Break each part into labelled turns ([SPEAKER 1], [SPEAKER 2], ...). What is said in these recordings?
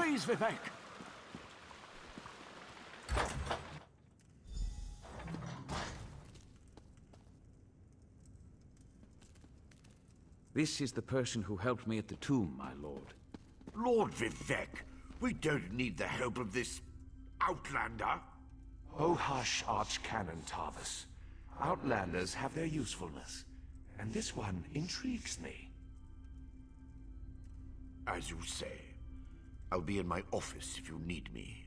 [SPEAKER 1] Please, Vivec!
[SPEAKER 2] This is the person who helped me at the tomb, my lord.
[SPEAKER 3] Lord Vivec, we don't need the help of this outlander.
[SPEAKER 4] Oh hush, Archcanon Tarvis. Outlanders have their usefulness, and this one intrigues me.
[SPEAKER 3] As you say. I'll be in my office if you need me.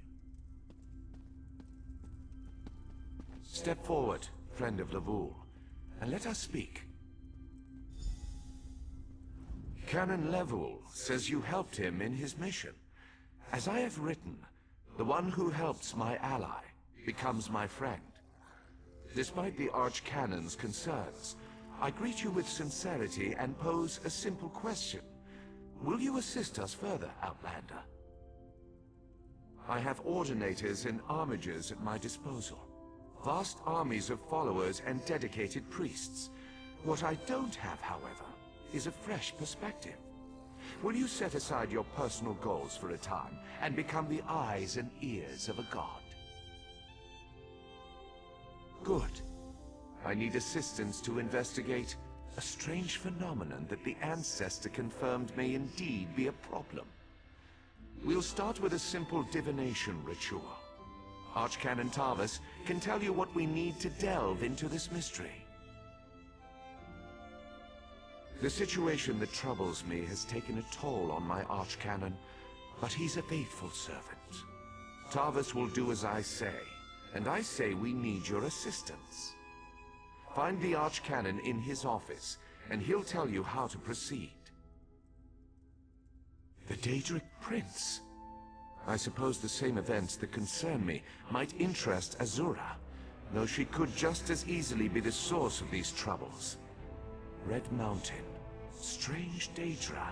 [SPEAKER 4] Step forward, friend of Levoul, and let us speak. Canon Levoul says you helped him in his mission. As I have written, the one who helps my ally becomes my friend. Despite the Archcanon's concerns, I greet you with sincerity and pose a simple question. Will you assist us further, Outlander? I have ordinators and armigers at my disposal. Vast armies of followers and dedicated priests. What I don't have, however, is a fresh perspective. Will you set aside your personal goals for a time and become the eyes and ears of a god? Good. I need assistance to investigate a strange phenomenon that the Ancestor confirmed may indeed be a problem. We'll start with a simple divination ritual. Archcanon Tarvis can tell you what we need to delve into this mystery. The situation that troubles me has taken a toll on my Archcanon, but he's a faithful servant. Tarvis will do as I say, and I say we need your assistance. Find the Archcanon in his office, and he'll tell you how to proceed. The Daedric Prince. I suppose the same events that concern me might interest Azura, though she could just as easily be the source of these troubles. Red Mountain, strange Daedra,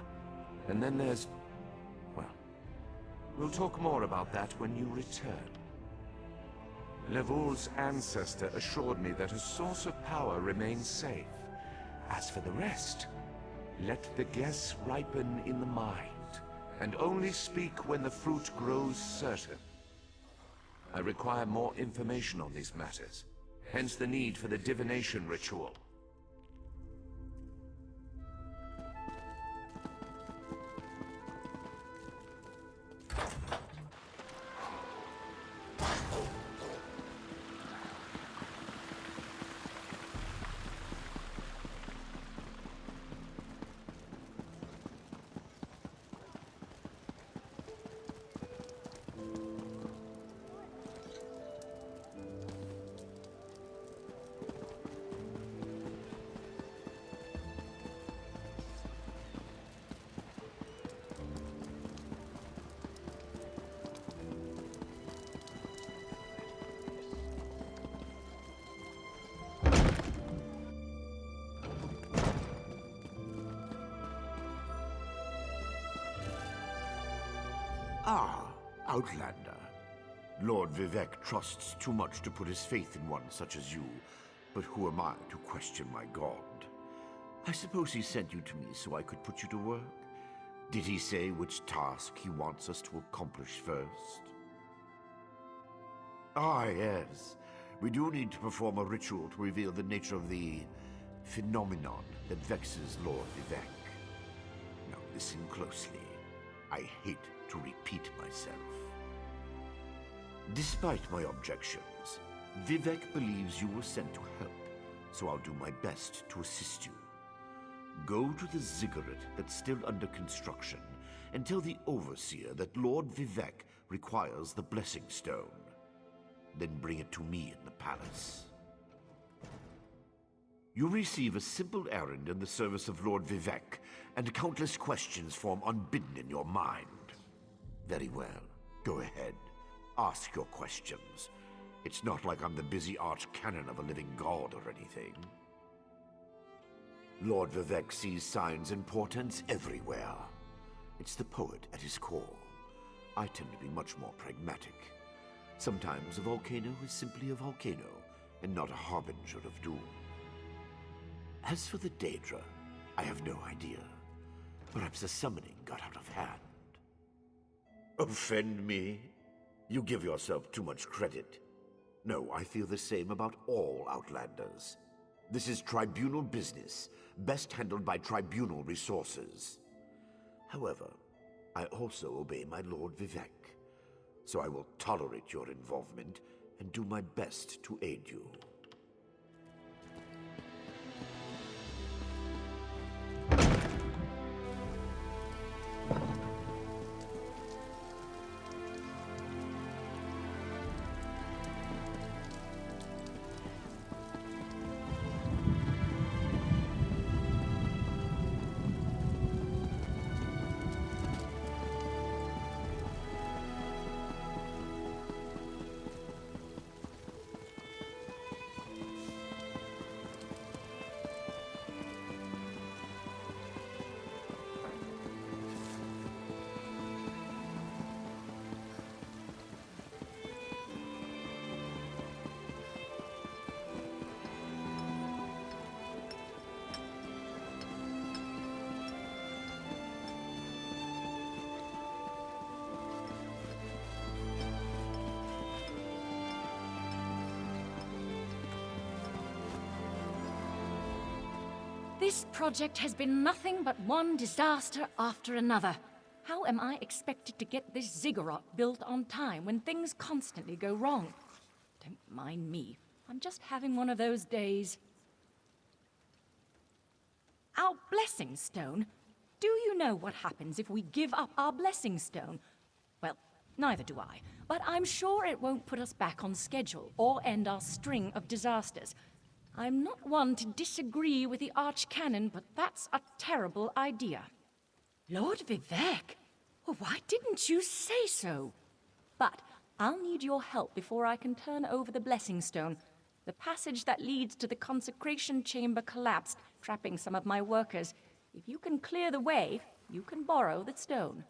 [SPEAKER 4] and then there's... well, we'll talk more about that when you return. Levoul's ancestor assured me that a source of power remains safe. As for the rest, let the guess ripen in the mind, and only speak when the fruit grows certain. I require more information on these matters, hence the need for the divination ritual.
[SPEAKER 3] Ah, Outlander. Lord Vivec trusts too much to put his faith in one such as you, but who am I to question my god? I suppose he sent you to me so I could put you to work? Did he say which task he wants us to accomplish first? Ah, yes. We do need to perform a ritual to reveal the nature of the phenomenon that vexes Lord Vivec. Now listen closely. I hate to repeat myself. Despite my objections, Vivec believes you were sent to help, so I'll do my best to assist you. Go to the ziggurat that's still under construction and tell the Overseer that Lord Vivec requires the Blessing Stone. Then bring it to me in the palace. You receive a simple errand in the service of Lord Vivec, and countless questions form unbidden in your mind. Very well. Go ahead. Ask your questions. It's not like I'm the busy archcanon of a living god or anything. Lord Vivec sees signs and portents everywhere. It's the poet at his core. I tend to be much more pragmatic. Sometimes a volcano is simply a volcano, and not a harbinger of doom. As for the Daedra, I have no idea. Perhaps the summoning got out of hand. Offend me? You give yourself too much credit. No, I feel the same about all Outlanders. This is tribunal business, best handled by tribunal resources. However, I also obey my Lord Vivec, so I will tolerate your involvement and do my best to aid you.
[SPEAKER 1] This project has been nothing but one disaster after another. How am I expected to get this ziggurat built on time when things constantly go wrong? Don't mind me. I'm just having one of those days. Our blessing stone? Do you know what happens if we give up our blessing stone? Well, neither do I, but I'm sure it won't put us back on schedule or end our string of disasters. I'm not one to disagree with the Archcanon, but that's a terrible idea. Lord Vivec? Well, why didn't you say so? But I'll need your help before I can turn over the Blessing Stone. The passage that leads to the consecration chamber collapsed, trapping some of my workers. If you can clear the way, you can borrow the stone.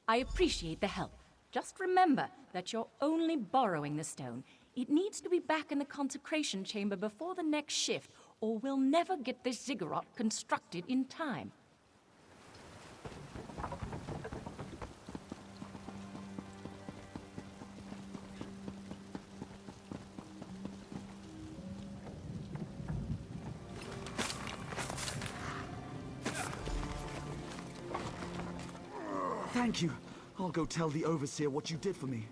[SPEAKER 1] I appreciate the help. Just remember that you're only borrowing the stone. It needs to be back in the consecration chamber before the next shift, or we'll never get this ziggurat constructed in time.
[SPEAKER 5] Thank you. I'll go tell the Overseer what you did for me.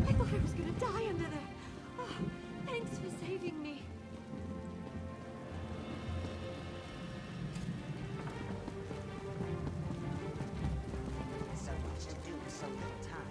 [SPEAKER 6] I thought I was gonna die under there. Oh, thanks for saving me.
[SPEAKER 7] So much to do with so little time.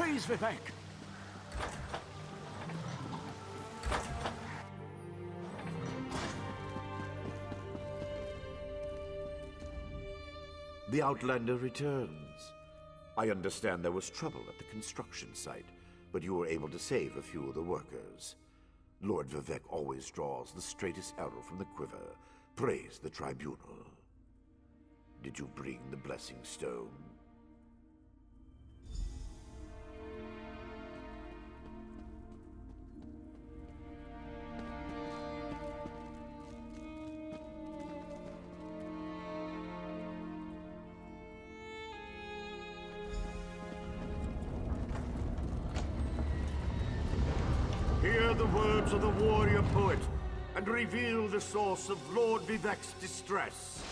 [SPEAKER 2] Praise Vivec!
[SPEAKER 3] The Outlander returns. I understand there was trouble at the construction site, but you were able to save a few of the workers. Lord Vivec always draws the straightest arrow from the quiver. Praise the tribunal. Did you bring the Blessing Stone? Hear the words of the warrior poet, and reveal the source of Lord Vivec's distress.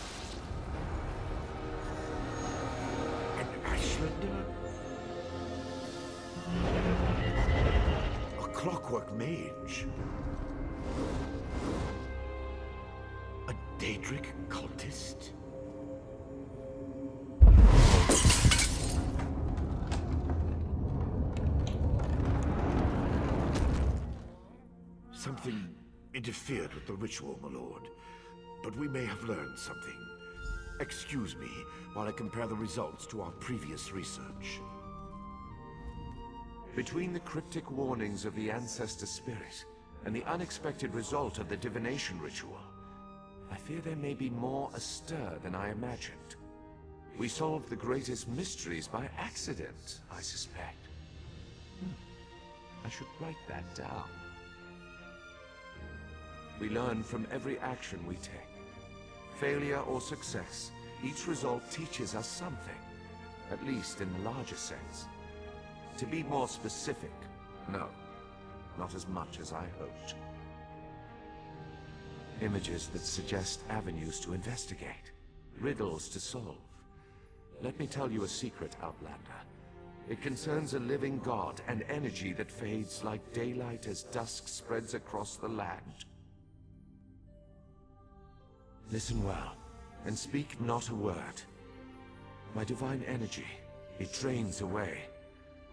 [SPEAKER 3] An Ashlander? A clockwork mage? A Daedric cultist? Something interfered with the ritual, my lord. But we may have learned something. Excuse me while I compare the results to our previous research.
[SPEAKER 4] Between the cryptic warnings of the ancestor spirit and the unexpected result of the divination ritual, I fear there may be more astir than I imagined. We solved the greatest mysteries by accident, I suspect. I should write that down. We learn from every action we take. Failure or success, each result teaches us something, at least in the larger sense. To be more specific, no, not as much as I hoped. Images that suggest avenues to investigate, riddles to solve. Let me tell you a secret, Outlander. It concerns a living god and energy that fades like daylight as dusk spreads across the land. Listen well, and speak not a word. My divine energy, it drains away.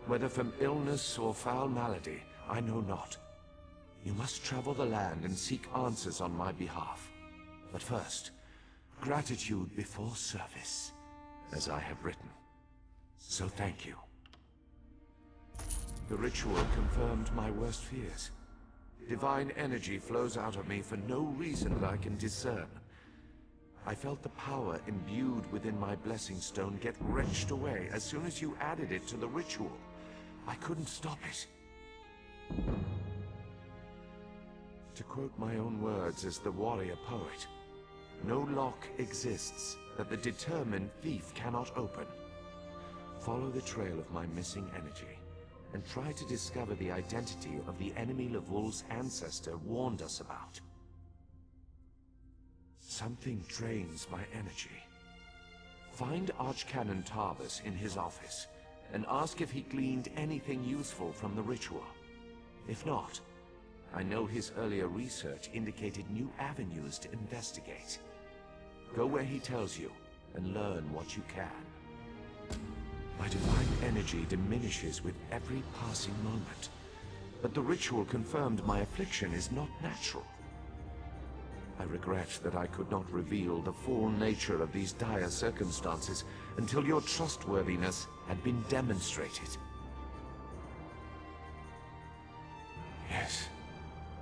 [SPEAKER 4] Whether from illness or foul malady, I know not. You must travel the land and seek answers on my behalf. But first, gratitude before service, as I have written. So thank you. The ritual confirmed my worst fears. Divine energy flows out of me for no reason that I can discern. I felt the power imbued within my Blessing Stone get wrenched away as soon as you added it to the ritual. I couldn't stop it. To quote my own words as the warrior poet, no lock exists that the determined thief cannot open. Follow the trail of my missing energy, and try to discover the identity of the enemy Levol's ancestor warned us about. Something drains my energy. Find Archcanon Tarvis in his office, and ask if he gleaned anything useful from the ritual. If not, I know his earlier research indicated new avenues to investigate. Go where he tells you, and learn what you can. My divine energy diminishes with every passing moment, but the ritual confirmed my affliction is not natural. I regret that I could not reveal the full nature of these dire circumstances until your trustworthiness had been demonstrated. Yes,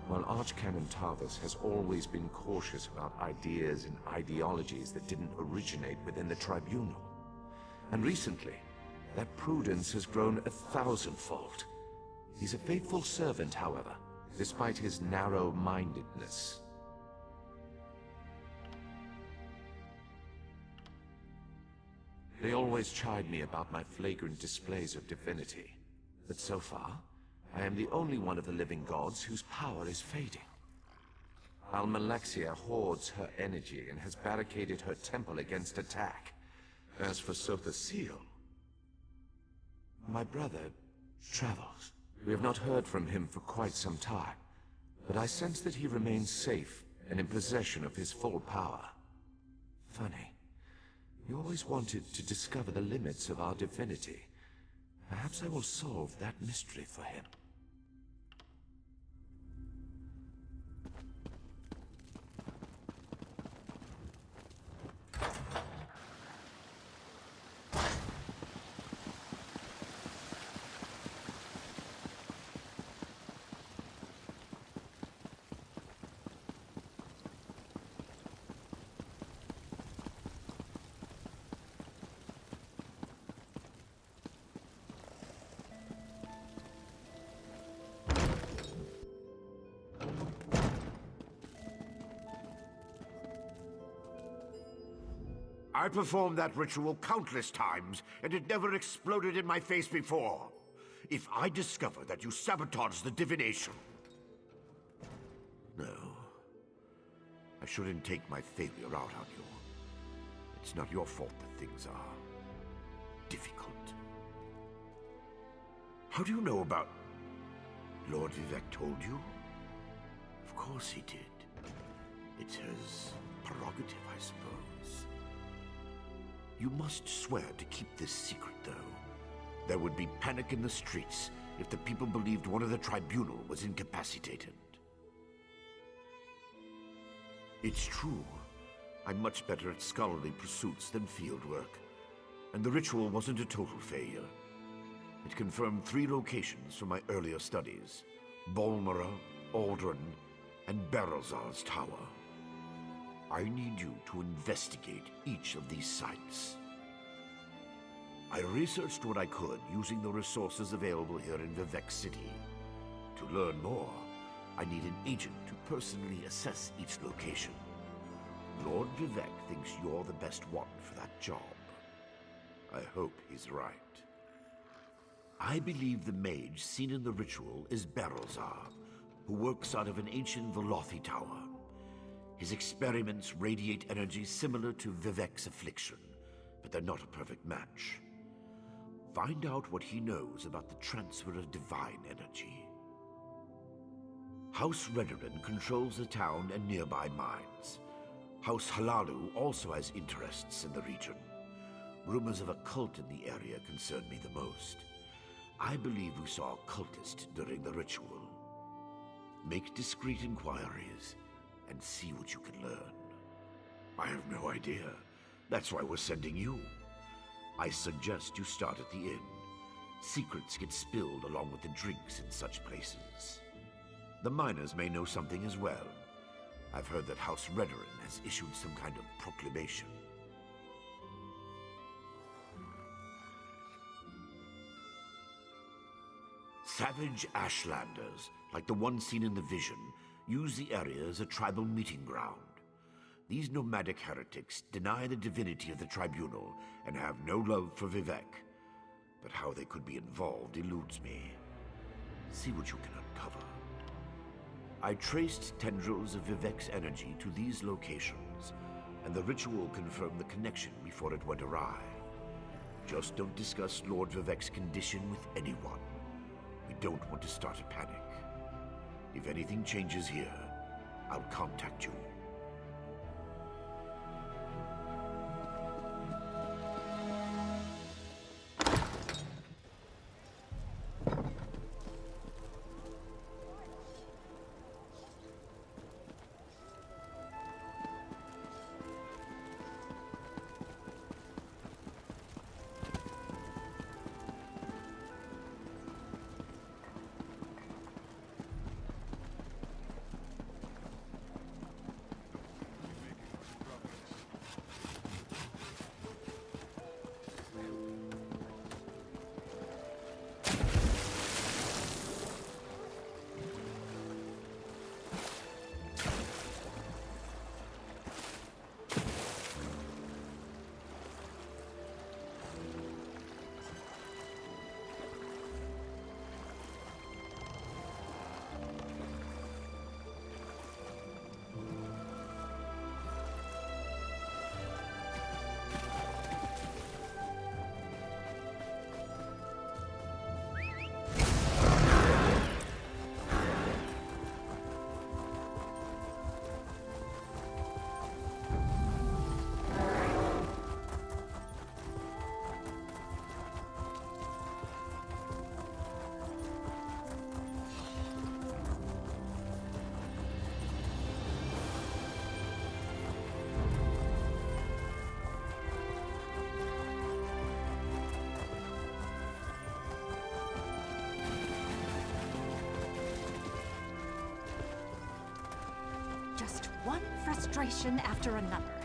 [SPEAKER 4] while Archcanon Tarvis has always been cautious about ideas and ideologies that didn't originate within the Tribunal, and recently, that prudence has grown 1,000-fold. He's a faithful servant, however, despite his narrow-mindedness. They always chide me about my flagrant displays of divinity, but so far, I am the only one of the living gods whose power is fading. Almalexia hoards her energy and has barricaded her temple against attack. As for Sothasil, my brother travels. We have not heard from him for quite some time, but I sense that he remains safe and in possession of his full power. Funny. You always wanted to discover the limits of our divinity, Perhaps I will solve that mystery for him.
[SPEAKER 3] I performed that ritual countless times, and it never exploded in my face before. If I discover that you sabotaged the divination... No. I shouldn't take my failure out on you. It's not your fault that things are... difficult. How do you know about... Lord Vivec told you? Of course he did. It's his prerogative, I suppose. You must swear to keep this secret, though. There would be panic in the streets if the people believed one of the tribunal was incapacitated. It's true. I'm much better at scholarly pursuits than fieldwork. And the ritual wasn't a total failure. It confirmed 3 locations from my earlier studies. Balmora, Aldrin, and Berelzar's tower. I need you to investigate each of these sites. I researched what I could using the resources available here in Vivec City. To learn more, I need an agent to personally assess each location. Lord Vivec thinks you're the best one for that job. I hope he's right. I believe the mage seen in the ritual is Berelzar, who works out of an ancient Velothi tower. His experiments radiate energy similar to Vivec's affliction, but they're not a perfect match. Find out what he knows about the transfer of divine energy. House Redoran controls the town and nearby mines. House Halalu also has interests in the region. Rumors of a cult in the area concern me the most. I believe we saw a cultist during the ritual. Make discreet inquiries and see what you can learn. I have no idea. That's why we're sending you. I suggest you start at the inn. Secrets get spilled along with the drinks in such places. The miners may know something as well. I've heard that House Redoran has issued some kind of proclamation. Savage Ashlanders, like the one seen in the vision, use the area as a tribal meeting ground. These nomadic heretics deny the divinity of the tribunal and have no love for Vivec. But how they could be involved eludes me. See what you can uncover. I traced tendrils of Vivec's energy to these locations, and the ritual confirmed the connection before it went awry. Just don't discuss Lord Vivec's condition with anyone. We don't want to start a panic. If anything changes here, I'll contact you.
[SPEAKER 6] one frustration after another.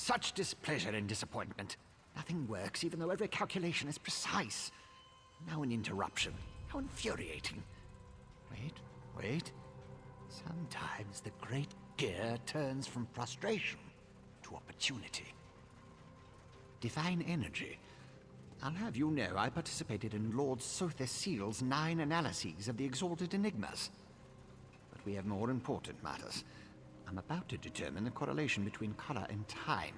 [SPEAKER 7] such displeasure and disappointment. Nothing works, even though every calculation is precise. Now an interruption. How infuriating. Wait. Sometimes the great gear turns from frustration to opportunity. Divine energy. I'll have you know I participated in Lord Sother Seal's 9 analyses of the Exalted Enigmas. But we have more important matters. I'm about to determine the correlation between color and time,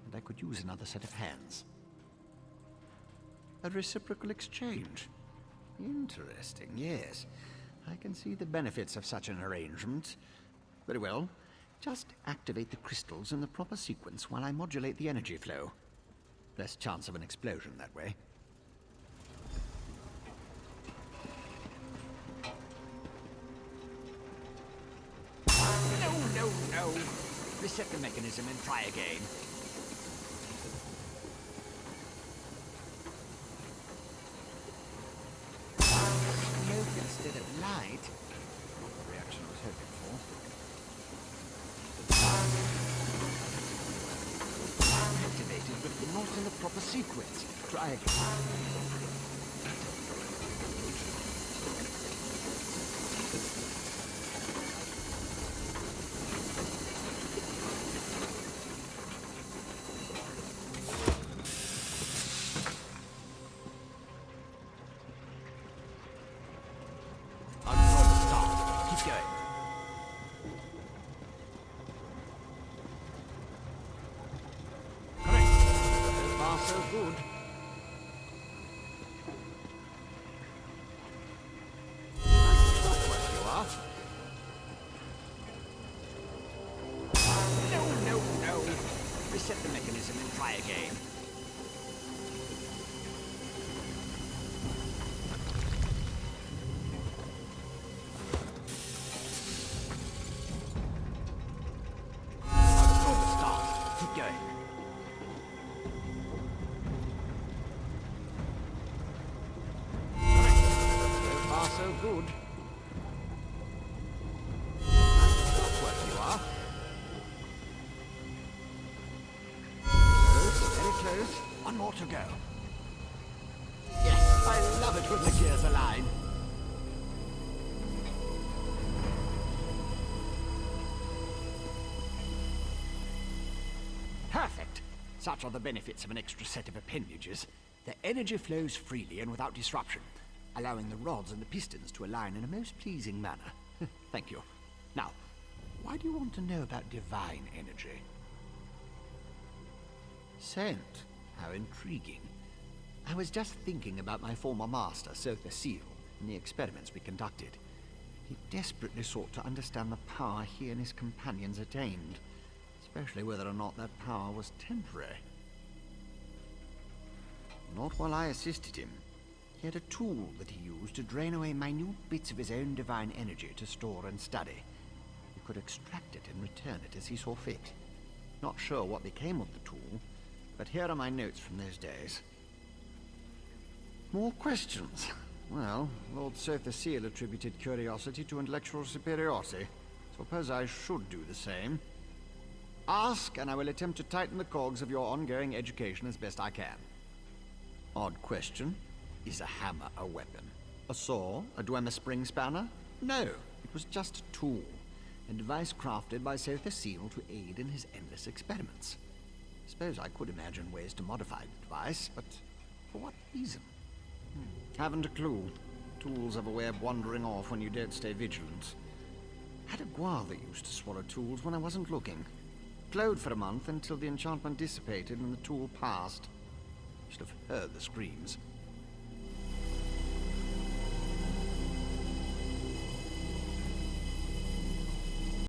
[SPEAKER 7] and I could use another set of hands. A reciprocal exchange. Interesting, yes. I can see the benefits of such an arrangement. Very well. Just activate the crystals in the proper sequence while I modulate the energy flow. Less chance of an explosion that way. No. Reset the mechanism and try again. Smoke instead of light. Not the reaction I was hoping for. Activated, but not in the proper sequence. Try again. So good. Clockwork you are. No. Reset the mechanism and try again. Good start. Keep going. So good. Clockwork you are. Close, very close. One more to go. Yes, I love it when the gears align. Perfect. Such are the benefits of an extra set of appendages. The energy flows freely and without disruption, allowing the rods and the pistons to align in a most pleasing manner. Thank you. Now, why do you want to know about divine energy? Scent. How intriguing. I was just thinking about my former master, Sother Seal, and the experiments we conducted. He desperately sought to understand the power he and his companions attained, especially whether or not that power was temporary. Not while I assisted him. He had a tool that he used to drain away minute bits of his own divine energy to store and study. He could extract it and return it as he saw fit. Not sure what became of the tool, but here are my notes from those days. More questions? Well, Lord Sother Seal attributed curiosity to intellectual superiority. Suppose I should do the same. Ask, and I will attempt to tighten the cogs of your ongoing education as best I can. Odd question. Is a hammer a weapon? A saw? A Dwemer spring spanner? No, it was just a tool. A device crafted by Sother Seal to aid in his endless experiments. Suppose I could imagine ways to modify the device, but for what reason? Haven't a clue. Tools have a way of wandering off when you don't stay vigilant. Had a guar that used to swallow tools when I wasn't looking. Glowed for a month until the enchantment dissipated and the tool passed. Should have heard the screams.